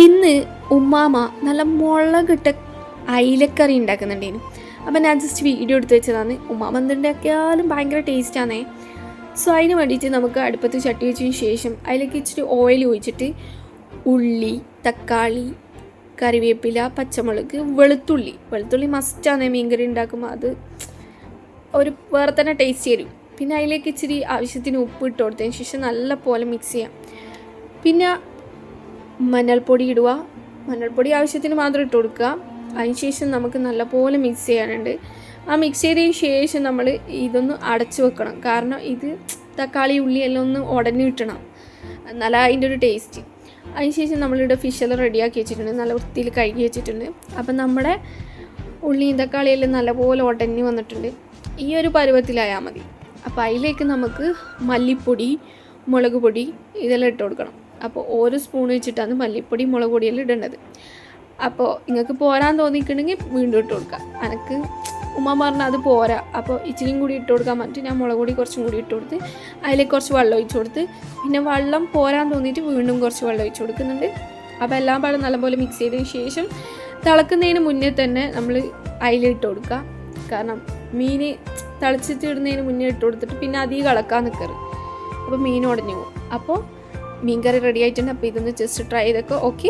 ഇന്ന് ഉമ്മാമ നല്ല മുളകിട്ട അയിലക്കറി ഉണ്ടാക്കുന്നുണ്ടേനു. അപ്പം ഞാൻ ജസ്റ്റ് വീഡിയോ എടുത്ത് വെച്ചതാണ്. ഉമ്മാമ എന്തുണ്ടാക്കിയാലും ഭയങ്കര ടേസ്റ്റാണേ. സോ അതിന് വേണ്ടിയിട്ട് നമുക്ക് അടുപ്പത്ത് ചട്ടി വെച്ചതിന് ശേഷം അതിലേക്ക് ഇച്ചിരി ഓയിൽ ഒഴിച്ചിട്ട് ഉള്ളി, തക്കാളി, കറിവേപ്പില, പച്ചമുളക്, വെളുത്തുള്ളി മസ്റ്റാണ് മീൻകറി ഉണ്ടാക്കുമ്പോൾ. അത് ഒരു വേറെ തന്നെ ടേസ്റ്റ് തരും. പിന്നെ അതിലേക്ക് ഇച്ചിരി ആവശ്യത്തിന് ഉപ്പ് ഇട്ട് കൊടുത്തതിന് ശേഷം നല്ല പോലെ മിക്സ് ചെയ്യാം. പിന്നെ മഞ്ഞൾപ്പൊടി ഇടുക. മഞ്ഞൾപ്പൊടി ആവശ്യത്തിന് മാത്രം ഇട്ട് കൊടുക്കുക. അതിനുശേഷം നമുക്ക് നല്ലപോലെ മിക്സ് ചെയ്യാനുണ്ട്. ആ മിക്സ് ചെയ്തതിന് ശേഷം നമ്മൾ ഇതൊന്ന് അടച്ചു വെക്കണം. കാരണം ഇത് തക്കാളി ഉള്ളി എല്ലാം ഒന്ന് ഉടഞ്ഞ് കിട്ടണം, എന്നാലും അതിൻ്റെ ഒരു ടേസ്റ്റ്. അതിനുശേഷം നമ്മളിവിടെ ഫിഷെല്ലാം റെഡിയാക്കി വെച്ചിട്ടുണ്ട്, നല്ല വൃത്തിയിൽ കഴുകി വെച്ചിട്ടുണ്ട്. അപ്പം നമ്മുടെ ഉള്ളിയും തക്കാളിയെല്ലാം നല്ലപോലെ ഉടഞ്ഞ് വന്നിട്ടുണ്ട്. ഈ ഒരു പരുവത്തിലായാൽ മതി. അപ്പോൾ അതിലേക്ക് നമുക്ക് മല്ലിപ്പൊടി, മുളക് പൊടി ഇതെല്ലാം ഇട്ട് കൊടുക്കണം. അപ്പോൾ ഓരോ സ്പൂൺ വെച്ചിട്ടാണ് മല്ലിപ്പൊടി, മുളക് പൊടിയെല്ലാം ഇടേണ്ടത്. അപ്പോൾ നിങ്ങൾക്ക് പോരാൻ തോന്നിയിട്ടുണ്ടെങ്കിൽ വീണ്ടും ഇട്ട് കൊടുക്കുക. എനിക്ക് ഉമ്മ പറഞ്ഞാൽ അത് പോരാ, അപ്പോൾ ഇച്ചിരിയും കൂടി ഇട്ട് കൊടുക്കാൻ പറ്റും. ഞാൻ മുളക് പൊടി കുറച്ചും കൂടി ഇട്ട് കൊടുത്ത് അതിലേക്ക് കുറച്ച് വെള്ളം ഒഴിച്ച് കൊടുത്ത്, പിന്നെ വെള്ളം പോരാൻ തോന്നിയിട്ട് വീണ്ടും കുറച്ച് വെള്ളം ഒഴിച്ച് കൊടുക്കുന്നുണ്ട്. അപ്പോൾ എല്ലാം പാടും നല്ലപോലെ മിക്സ് ചെയ്തതിന് ശേഷം തിളക്കുന്നതിന് മുന്നേ തന്നെ നമ്മൾ അതിലിട്ട് കൊടുക്കുക. കാരണം മീൻ തിളച്ചിട്ട് ഇടുന്നതിന് മുന്നേ ഇട്ട് കൊടുത്തിട്ട് പിന്നെ അധികം ഇളക്കാൻ നിൽക്കരുത്, അപ്പോൾ മീൻ ഉടഞ്ഞു പോകും. അപ്പോൾ മീൻ കറി റെഡി ആയിട്ടുണ്ട്. അപ്പോൾ ഇതൊന്ന് ജസ്റ്റ് ട്രൈ ചെയ്തൊക്കെ ഓക്കെ.